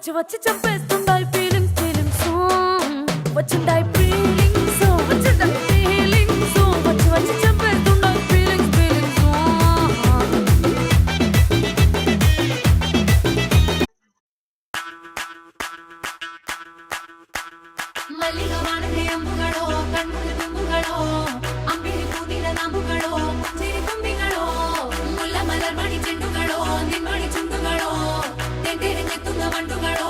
వచ్చి వచ్చి చంపేస్తుండాయి feelings feelings వచ్చిండాయి feelings వచ్చిండాయి feelings వచ్చి వచ్చి చంపేస్తుండాయి ఫీలింగ్స్ ఫీలింగ్స్ ಮಲ್ಲಿಗ ವಾಣದೆ ಅಂಬುಗಳೋ ಕಣ್ಮುಡಿ ತುಂಬುಗಳೋ ಅಂಬಿರಿ ಪೂದಿನ ನಾಂಬುಗಳೋ ಸಿರಿ ತುಂಬಿಗಳೋ ಮುಲ್ಲ ಮಲರ್ ಮಣಿ ಚೆಂಡುಗಳೋ ನಿಮ್ಮಣಿ ಚುಂಡುಗಳೋ ತೆಂಟೆರೆ ನೆತ್ತುಂಗ ಮಂಡುಗಳೋ